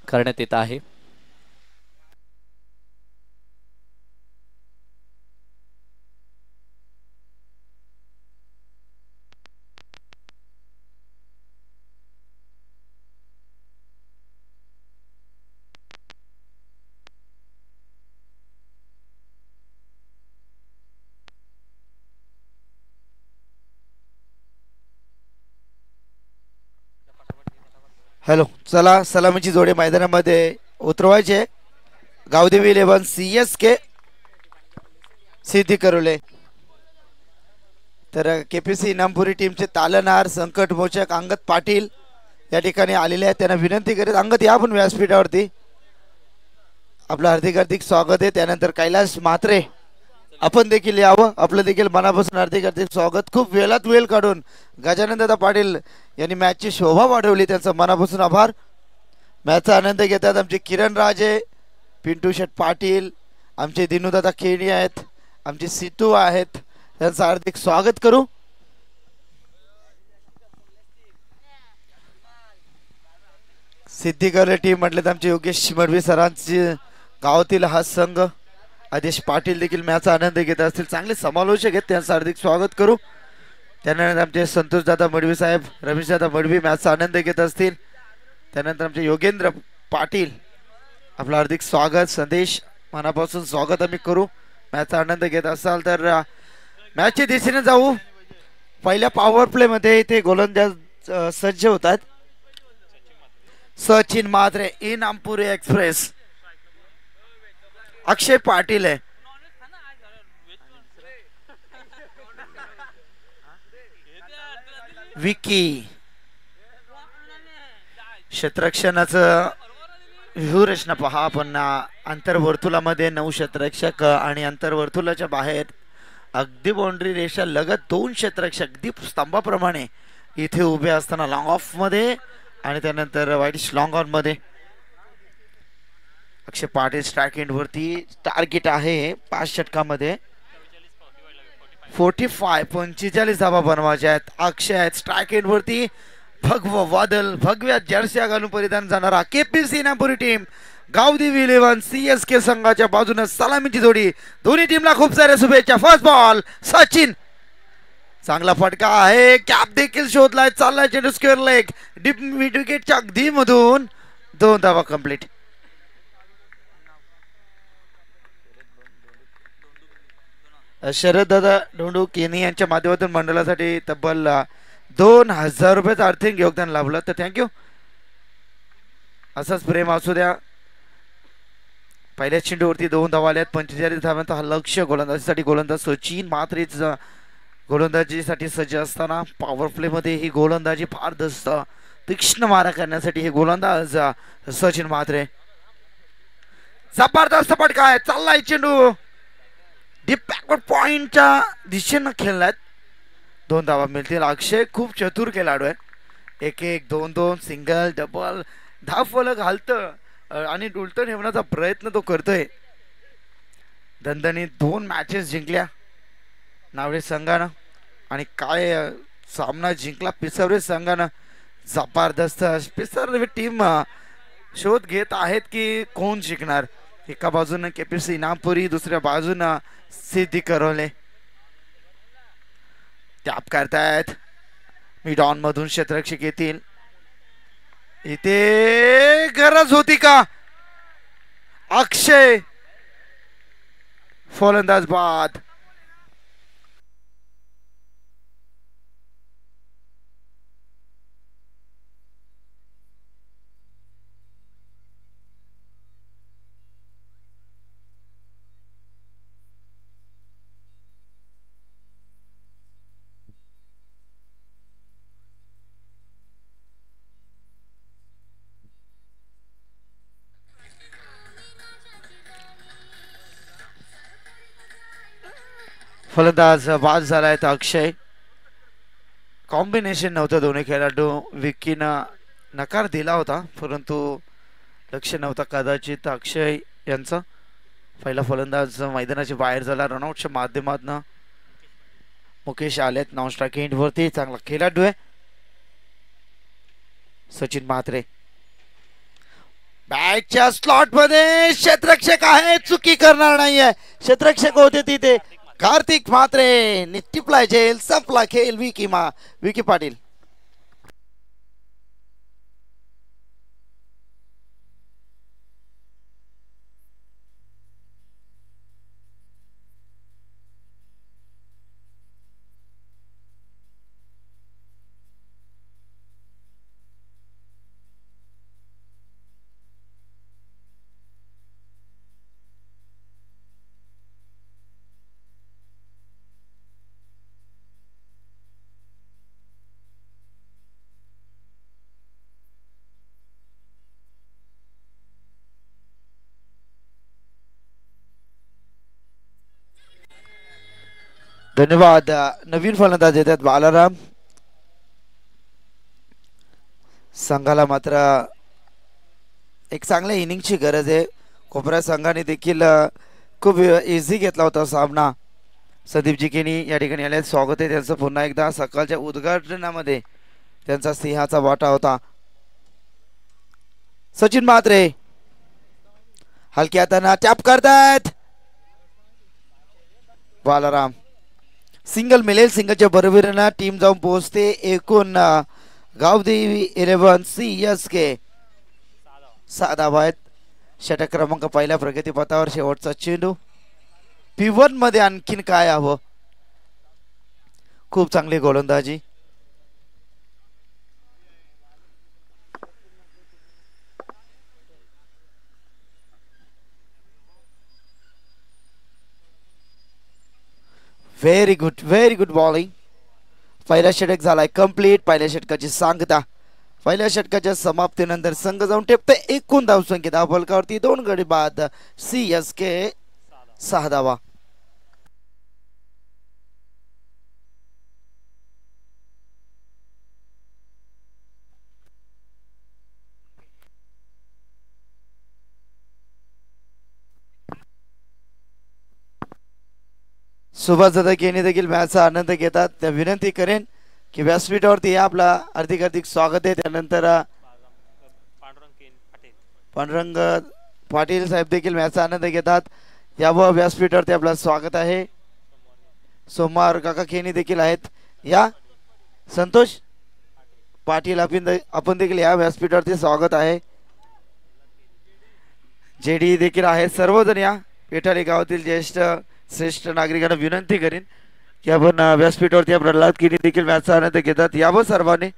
[SPEAKER 1] करण्यात येत आहे.
[SPEAKER 2] हॅलो, चला सलामीची जोडे मैदानामध्ये उतरवायचे. गावदेवी इलेव्हन CSK सिद्धी करोले, तर KPC इनामपुरी टीमचे तालनहार संकटमोचक अंगद पाटील या ठिकाणी आलेले आहेत त्यांना विनंती करीत अंगत या आपण व्यासपीठावरती. आपलं हार्दिक हार्दिक स्वागत आहे. त्यानंतर कैलास म्हात्रे आपण देखील यावं. आपलं देखील मनापासून हार्दिक हार्दिक स्वागत. खूप वेळात वेळ काढून गजानन दादा पाटील यांनी मॅचची शोभा वाढवली, त्यांचा मनापासून आभार. मॅचचा आनंद घेतात आमचे किरण राजे, पिंटू शेठ पाटील, आमचे दिनूदादा केणी आहेत, आमचे सिटू आहेत, त्यांचं हार्दिक स्वागत करू. सिद्धिकर टीम म्हटले तर आमचे योगेश मडवी सरांचे गावातील हा संघ आदेश पाटील देखील मॅचचा आनंद घेत असतील, चांगले समालोचक आहेत, त्यांचं हार्दिक स्वागत करू. त्यानंतर आमचे संतोष दादा मडवी साहेब, रमेश दादा मडवी मॅचचा आनंद घेत असतील. त्यानंतर आमचे योगेंद्र पाटील आपलं हार्दिक स्वागत, संदेश मनापासून स्वागत आम्ही करू. मॅचचा आनंद घेत असाल तर मॅचच्या दिशेने जाऊ. पहिल्या पॉवर प्ले मध्ये ते गोलंदाज सज्ज होतात. सचिन म्हात्रे इनामपुरी एक्सप्रेस, अक्षय पाटील आहे, विकी क्षेत्ररक्षणाचं व्यूहरचना पहा आपण. अंतर्वर्तुळामध्ये 9 क्षेत्ररक्षक आणि अंतर्वर्तुळाच्या बाहेर अगदी बाउंड्री रेषा लगत 2 क्षेत्ररक्षक अगदी स्तंभाप्रमाणे इथे उभे असताना लॉंग ऑफ मध्ये आणि त्यानंतर वाईट लॉंग ऑन मध्ये. अक्षय पाटील स्ट्राइक एंड वरती टार्गेट आहे 5 षटकामध्ये 45 धावा बनवायच्या आहेत. अक्षय आहेत स्ट्राइक एंड वरती. भगव वादल भगव्या जर्सी घालून परिधान जाणारा KPC Nagpuri team Gavdevi 11 CSK संघाच्या बाजूने सलामीची जोडी. दोन्ही टीमला खूप साऱ्या शुभेच्छा. फर्स्ट बॉल सचिन, चांगला फटका आहे, कॅप देखील शोधलाय, चाललाय चेंडू स्क्वेअर लेग डीप मिड विकेटच्या अगदी मधून 2 धावा कंप्लीट. शरद दादा ढोंडूक यांच्या माध्यमातून मंडळासाठी तब्बल 2000 रुपयाचं आर्थिक योगदान लाभलं, तर थँक्यू. असंच प्रेम असू द्या. पहिल्या चेंडूवरती 2 धावा आल्यात. 45 धावांचा हा लक्ष्य गोलंदाजीसाठी. गोलंदाज सचिन म्हात्रेच गोलंदाजीसाठी सज्ज असताना पॉवर प्ले मध्ये ही गोलंदाजी फार दस्त तीक्ष्ण मारा करण्यासाठी हे गोलंदाज सचिन म्हात्रे. जबरदस्त फटका आहे, चाललाय चेंडू डीप बॅकवर्ड पॉइंटच्या दिशेनं खेळलात. 2 धावा मिळतील. अक्षय खूप चतुर खेळाडू आहे. 1-1 2-2 सिंगल डबल धाव फलक घालतं आणि उलट ठेवण्याचा प्रयत्न तो करतोय. दणदणीत 2 मॅचेस जिंकल्या नावडे संघानं आणि काय सामना जिंकला पिसावरे संघानं. जबरदस्त पिसावरे टीम शोध घेत आहेत की कोण जिंकणार. एका बाजूनं केपीसी इनामपुरी, दुसऱ्या बाजूनं सिद्धी करवले. टॅप करतायत मिड ऑन मधून क्षेत्ररक्षक येतील. इथे गरज होती का. अक्षय फलंदाज बाद. फलंदाज बाद झालाय तर अक्षय. कॉम्बिनेशन नव्हतं दोन्ही खेळाडू. विकीनं नकार दिला होता परंतु लक्ष नव्हता कदाचित अक्षय यांचा. पहिला फलंदाज मैदानाच्या बाहेर झाला रनआउटच्या माध्यमातून. मुकेश आलेत नॉन स्ट्राइक एंड वरती. चांगला खेळाडू आहे सचिन म्हात्रे. बॅटच्या स्लॉट मध्ये क्षेत्ररक्षक आहे, चुकी करणार नाहीये. क्षेत्ररक्षक होते तिथे कार्तिक म्हात्रे. टिपलाय झेल, संपला खेळ. विकी पाटील. धन्यवाद. नवीन फलंदाज येतात बालाराम. संघाला मात्र एक चांगल्या इनिंगची गरज आहे. कोपरा संघाने देखील खूप इझी घेतला होता सामना. संदीपजी केनी या ठिकाणी आले, स्वागत आहे त्यांचं पुन्हा एकदा. सकाळच्या उद्घाटनामध्ये त्यांचा सिंहाचा वाटा होता. सचिन म्हात्रे हलक्या हाताने टॅप करतायत. बालाराम सिंगल मिळेल, सिंगलच्या बरोबरीनं टीम जाऊन पोहोचते. एकूण गावदेवी 11 CSK 6 धावा आहेत. षटक क्रमांक पहिल्या प्रगतीपथावर. शेवटचा चेंडू P1 मध्ये आणखीन काय हवं. खूप चांगली गोलंदाजी. Very good bowling. पहिला षटक झालाय कंप्लीट. पहिल्या षटकाची सांगता. पहिल्या षटकाच्या समाप्तीनंतर संघ जाऊन टेपते एकूण धावसंख्या धावफलकावरती 2 गडी बाद. CSK 6 धावा. सुभाष जाधव यांनी देखील मॅचचा आनंद घेतात. त्या विनंती करेन की व्यासपीठावरती या. आपला हार्दिक स्वागत आहे. त्यानंतर पांडुरंग पाटील साहेब देखील मॅचचा आनंद घेतात. यावं व्यासपीठावरती आपलं स्वागत आहे. सोमवार काका खेणी देखील आहेत. या संतोष पाटील आपण देखील या व्यासपीठावरती स्वागत आहे. JD देखील आहेत. सर्वजण या. पेठारी गावातील ज्येष्ठ श्रेष्ठ नागरिकांना विनंती करेन की आपण व्यासपीठावरती प्रल्हाद केनी देखील मॅचचा आनंद घेतात. यावं सर्वांनी.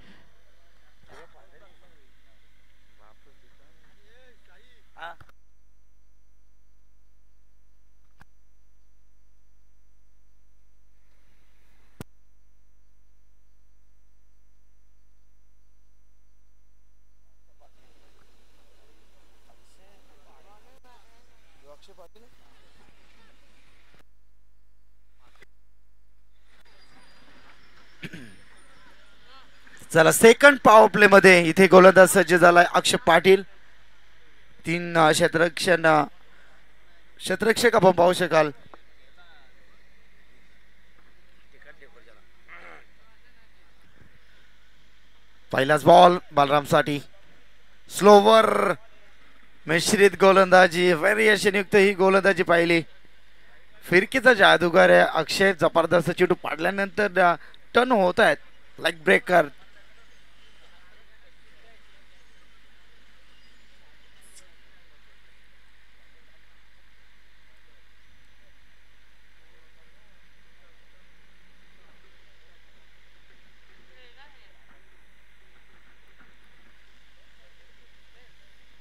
[SPEAKER 2] चला सेकंड पॉवर प्ले मध्ये इथे गोलंदाज सज्ज झालाय अक्षय पाटील. 3 क्षेत्ररक्षक आपण पाहू शकाल. पहिलाच बॉल बालरामसाठी. स्लोवर मिश्रित गोलंदाजी. व्हेरिएशन युक्त ही गोलंदाजी पाहिली. फिरकीचा जादूगार आहे अक्षय. जबरदस्त चेंडू पाडल्यानंतर टर्न होत आहेत लाईक ब्रेकर.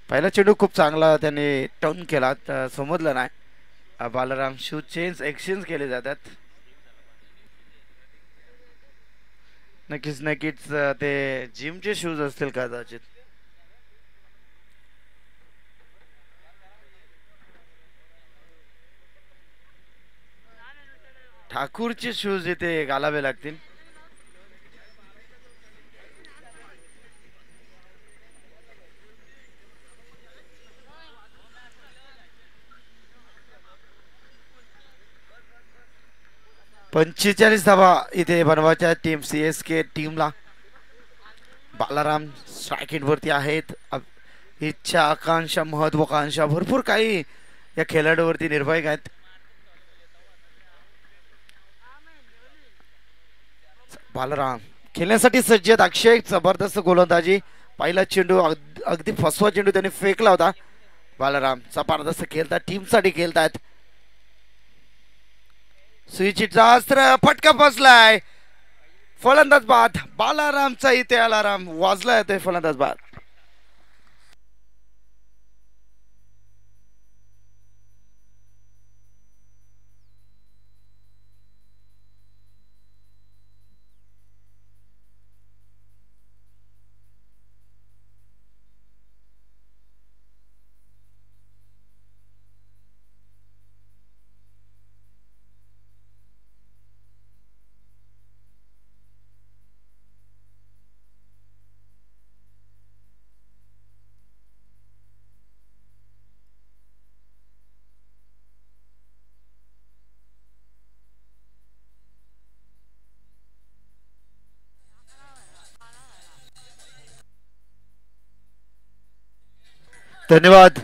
[SPEAKER 2] पहिला चेंडू खूप चांगला त्याने टर्न केला. समजलं नाही. बालाराम शूज एक्सचेंज केले जातात. नक्कीच ते जिमचे शूज असतील कदाचित. ठाकूरचे शूज इथे घालावे लागतील. पंचेचाळीस धावा इथे बनवायच्या टीम CSK टीमला. बालाराम स्ट्रायकिंग वरती आहेत. इच्छा आकांक्षा महत्वाकांक्षा भरपूर काही या खेळाडूवरती निर्भय आहेत. बालाराम खेळण्यासाठी सज्ज आहेत. अक्षय जबरदस्त गोलंदाजी. पहिला चेंडू अगदी फसवा चेंडू त्याने फेकला होता. बालाराम जबरदस्त खेळतात. टीमसाठी खेळतात. सुईचिटचा अस्त्र फटका बसलाय. फलंदाज बाद. बालारामचा इथे अलाराम वाजला येतोय. फलंदाज बाद. धन्यवाद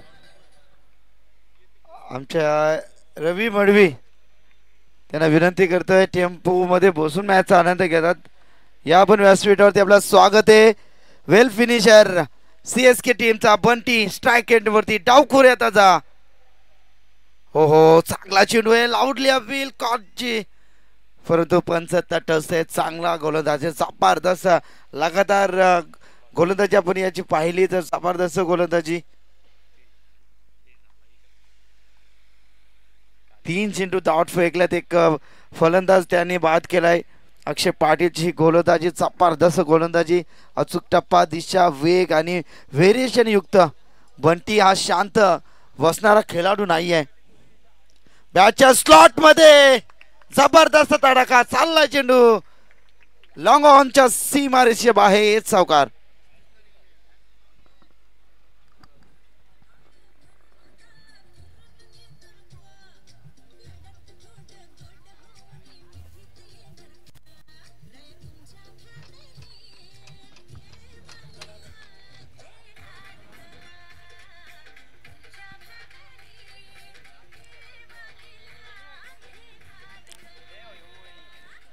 [SPEAKER 2] आमच्या रवी मडवी त्यांना विनंती करतोय टेम्पो मध्ये बसून मॅचचा आनंद घेतात. या पण व्यासपीठावरती आपलं स्वागत आहे. वेल फिनिशर CSK टीमचा बंटी स्ट्राईक एंड वरती डावखोऱ्यात जा. हो हो चांगला चेंडू आहे लाऊडली अपील कॉटची परंतु पंच तटस्थ आहे. चांगला गोलंदाज जबरदस्त लगातार गोलंदाजी आपण याची पाहिली तर जबरदस्त गोलंदाजी. 3 चेंडू आउट फेकल्यात. एक फलंदाज त्यांनी बाद केलाय. अक्षय पाटीलची गोलंदाजी जबरदस्त गोलंदाजी अचूक टप्पा दिशा वेग आणि व्हेरिएशन युक्त. बंटी हा शांत बसणारा खेळाडू नाही आहे. बॅटच्या स्लॉट मध्ये जबरदस्त तडाखा चालला चेंडू लॉंग ऑनच्या सीमारेषे बाहेर सावकार.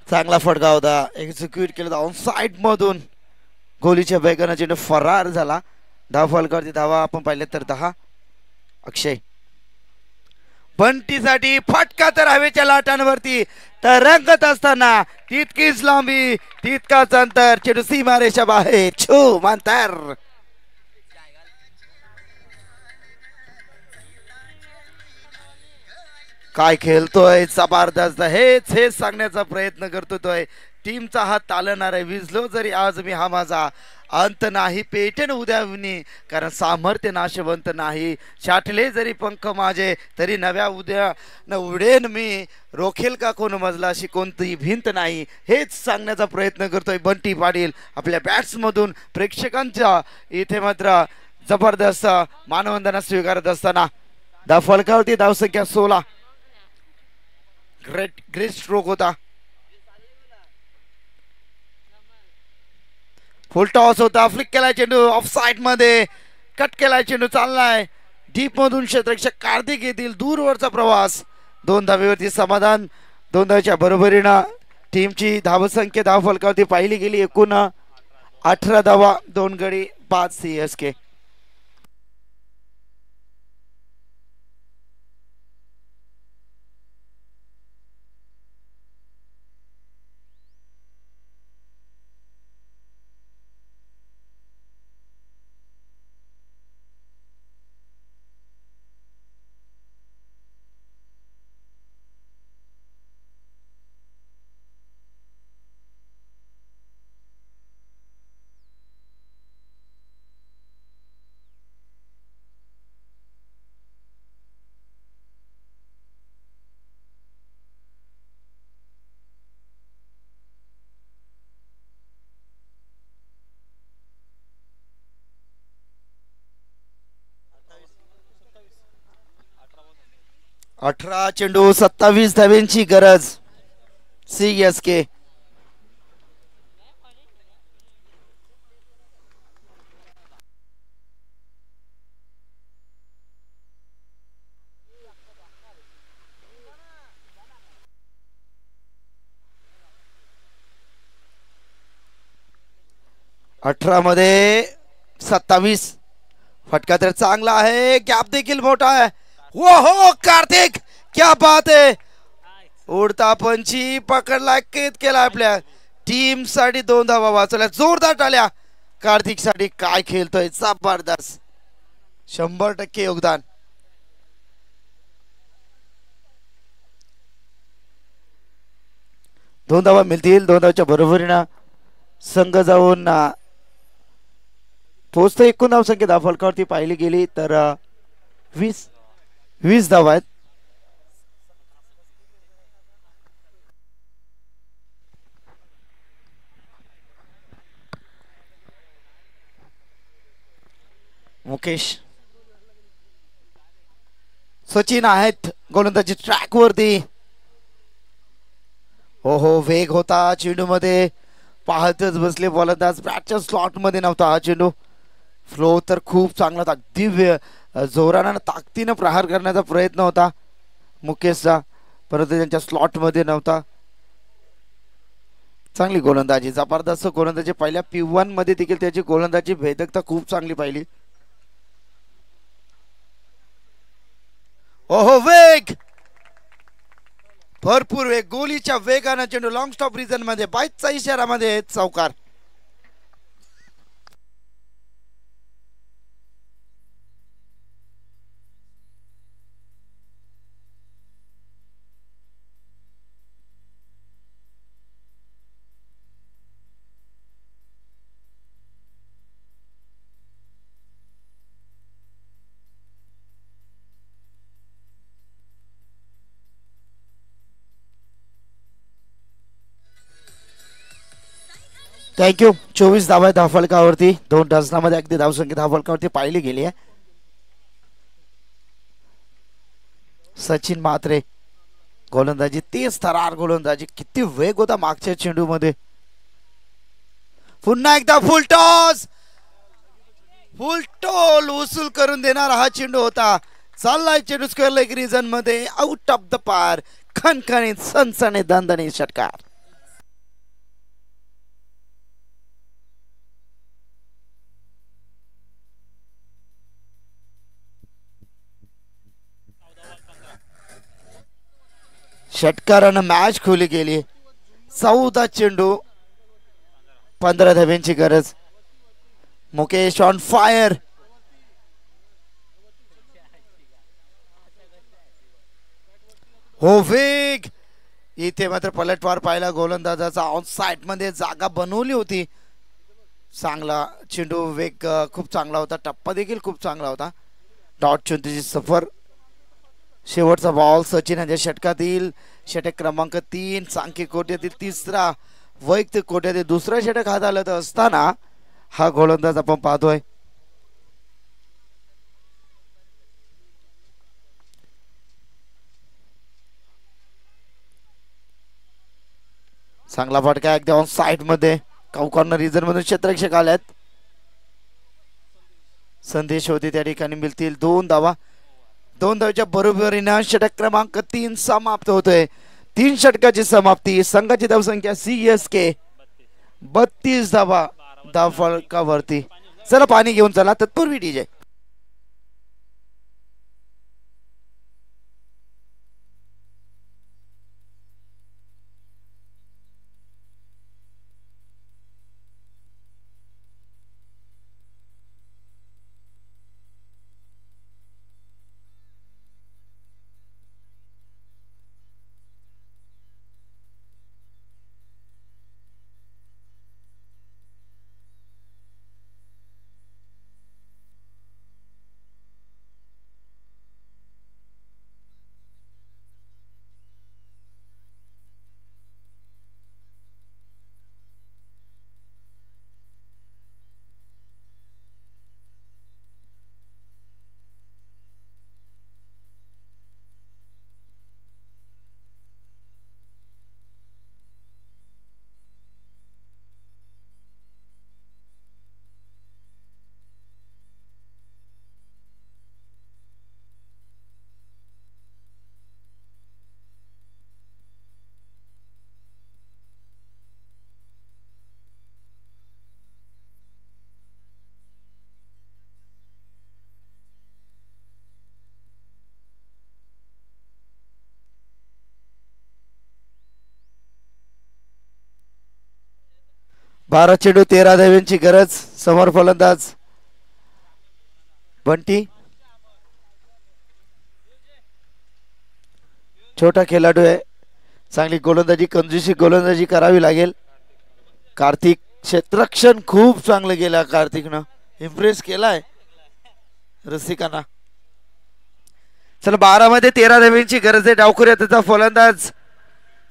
[SPEAKER 2] चांगला फटका होता एक्झिक्यूट केला ऑन साइड मधून गोलीच्या वेगाने चेंडू फरार झाला. धाव फलकावरती धावा आपण पाहिले तर 10. अक्षय बंटीसाठी फटका तर हवेच्या लाटांवरती तरंगत असताना तितकीच लांबी तितकाच अंतर चेंडू सीमारेषा बाहेर छू मांतर. काय खेळतोय जबरदस्त हेच सांगण्याचा प्रयत्न करतोय. टीमचा हात तालणार आहे. विजलो जरी आज मी हा माझा अंत नाही पेटेन उद्याविनी कारण सामर्थ्य नाशवंत नाही. छाटले जरी पंख माझे तरी नव्या उद्या न उडेन मी रोखेल का कोण मजला अशी कोणतीही भिंत नाही. हेच सांगण्याचा प्रयत्न करतोय बंटी पाटील आपल्या बॅट्स मधून. प्रेक्षकांच्या इथे मात्र जबरदस्त मानवंदना स्वीकारत असताना धाव फलकावरती धावसंख्या 16. ग्रेट स्ट्रोक होता. फुल टॉस होता फ्लिक केलाय चेंडू ऑफ साइड मध्ये कट केलाय चेंडू चाललाय डीप मधून क्षेत्ररक्षक कार्तिक येतील दूरवरचा प्रवास. 2 धावेवरती समाधान. 2 धावेच्या बरोबरीनं टीमची धावसंख्या धाव फलकावरती पाहिली गेली. एकूण 18 धावा 2 गडी 5 CSK. अठरा चेंडू 27 धाव्यांची गरज CSK. अठरा मध्ये 27 फटका तर चांगला आहे. गॅप देखील मोठा आहे. वो हो कार्तिक क्या बात है. उडता पंची पकडला कैद केला आपल्या टीम साठी 2 धावा वाचवल्या. जोरदार टाळ्या कार्तिक साठी. काय खेळतोय जबरदस्त 100% योगदान. दोन धावा मिळतील. 2 धावाच्या बरोबरीनं संघ जाऊन पोहोचतो. एकूण धावसंख्या धाव फलकावरती पाहिली गेली तर 20 धावा आहेत. मुकेश सचिन आहेत गोलंदाजी ट्रॅक वरती. हो हो वेग होता चेंडू मध्ये पाहतच बसले गोलंदाज. बॅटच्या स्लॉट मध्ये नव्हता हा चेंडू. फ्लो तर खूप चांगला होता, अगदी जोरानं ताकदीनं प्रहार करण्याचा प्रयत्न होता मुकेशचा, परंतु त्यांच्या स्लॉट मध्ये नव्हता. चांगली गोलंदाजी, जबरदस्त गोलंदाजी. पहिल्या P1 मध्ये देखील त्याची गोलंदाजी भेदकता खूप चांगली पाहिली. ओहो, वेग, भरपूर वेग, गोलीच्या वेगानं चेंडू लॉंग स्टॉप रिजन मध्ये, बाईटचा इशारामध्ये चौकार. थँक्यू. 24 धावा धावफलकावरती, 2 डझनामध्ये अगदी धावसंख्या धावफलकावरती पाहिली गेली आहे. सचिन म्हात्रे गोलंदाजी, तेज थरार गोलंदाजी, किती वेग होता मागच्या चेंडू मध्ये. पुन्हा एकदा फुल टॉस, फुल टोल वसूल करून देणारा हा चेंडू होता. चाललाय चेंडू स्क्वेअर लेग रिजन मध्ये, आउट ऑफ द पार, खणखणीत सनसनी दणदणीत षटकार. षटकारानं मॅच खोली गेली. 14 चेंडू 15 धाब्यांची गरज. Mukesh on fire. हो, वेग, इथे मात्र पलटवार पाहिला गोलंदाजाचा. ऑन साइड मध्ये जागा बनवली होती. चांगला चेंडू, वेग खूप चांगला होता, टप्पा देखील खूप चांगला होता. डॉट 34 सफर. शेवटचा बॉल सचिन यांच्या षटकातील षटक क्रमांक 3, सांख्यिक कोट्यातील तिसरा, वैयक्तिक कोट्यातील दुसरा षटक हाताळत असताना हा गोलंदाज आपण पाहतोय. चांगला फटका अगदी ऑन साइड मध्ये, कॉर्नर रिजन मधून क्षेत्ररक्षक आल्यात. संदेश होते त्या ठिकाणी, मिळतील 2 धावा. 2 धावाच्या बरोबरीनं षटक क्रमांक 3 समाप्त होतोय. 3 षटकाची समाप्ती. संघाची धावसंख्या CSK 32 धावा धावफलकावरती. चला पाणी घेऊन चला, तत्पूर्वी DJ. बारा चेंडू 13 धाव्यांची गरज. समोर फलंदाज बंटी, छोटा खेळाडू आहे, चांगली गोलंदाजी, कंजूसी गोलंदाजी करावी लागेल. कार्तिक क्षेत्ररक्षण खूप चांगलं गेलं, कार्तिकनं इम्प्रेस केलाय रसिकांना. चला 12 मध्ये 13 धाव्यांची गरज आहे. डावखुऱ्या त्याचा फलंदाज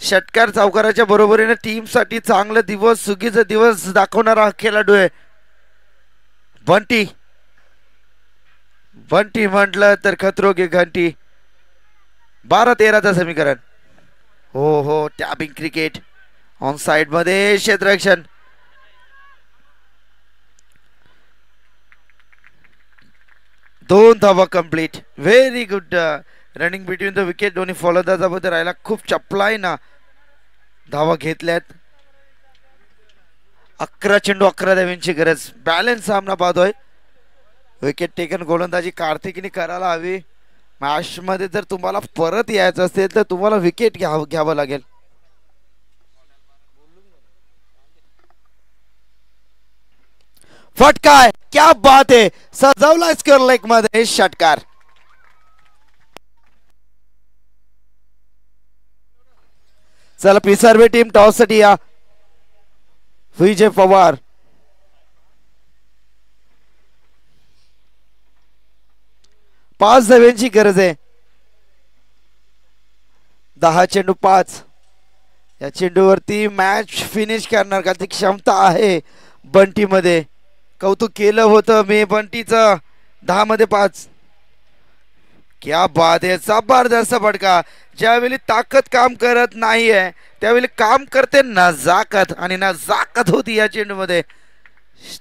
[SPEAKER 2] षटकार चौकाराच्या बरोबरीने टीम साठी चांगला दिवस, सुगीचा दिवस दाखवणारा खेळाडू आहे बंटी. बंटी म्हटलं तर खतरो के घंटी. 12-13चं समीकरण. हो हो, टॅपिंग क्रिकेट ऑन साइड मध्ये क्षेत्ररक्षण. 2 धावा complete. Very good running between the wicket. दोन्ही फलंदाजामध्ये राहिला. खूप चपलाईनं धावा घेतल्यात. 11 चेंडू 11 धावांची गरज. बॅलन्स सामना पाहतोय. विकेट टेकन गोलंदाजी कार्तिकने करायला हवी. मॅच मध्ये जर तुम्हाला परत यायचं असेल तर तुम्हाला विकेट घ्यावं लागेल. फटकार, क्या बात आहे. सजवला स्कोर लेग मध्ये षटकार. चला पिसारवे टीम टॉस साठी या. विजय पवार, पाच धाव्यांची गरज आहे. 10 चेंडू 5. या चेंडूवरती मॅच फिनिश करणार का ती क्षमता आहे बंटी मध्ये. कौतुक केलं होतं मी बंटीचं. 10 मध्ये 5. क्या बात आहे. जबरदस्त फटका. ज्यावेळी ताकद काम करत नाहीये त्यावेळी काम करते नजाकत, आणि नजाकत होती या चेंडू मध्ये.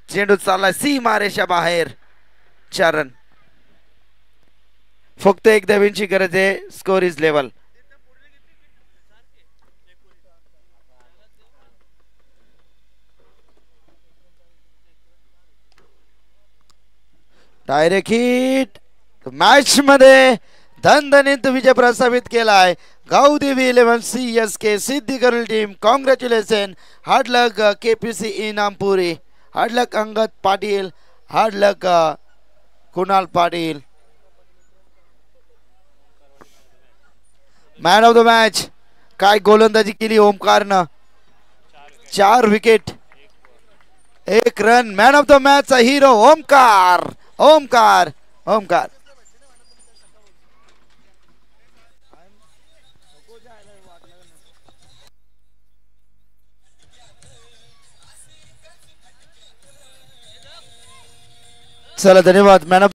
[SPEAKER 2] चेंडू चालला सीमारेषा बाहेर. 4 रन. फक्त 1 धावेची गरज आहे. Score is level. Direct hit. Match मध्ये धनधनीत विजय प्रस्थापित केलाय Gavdevi 11 CSK Siddhi team. Congratulation. Hard luck KPC Inampuri. Hard luck Angad Patil. Hard luck Kunal Patil. Man of the match. काय गोलंदाजी केली ओमकारनं. 4 wicket 1 run. Man of the match चा हिरो ओमकार. ओमकार ओमकार. चला धन्यवाद. Man of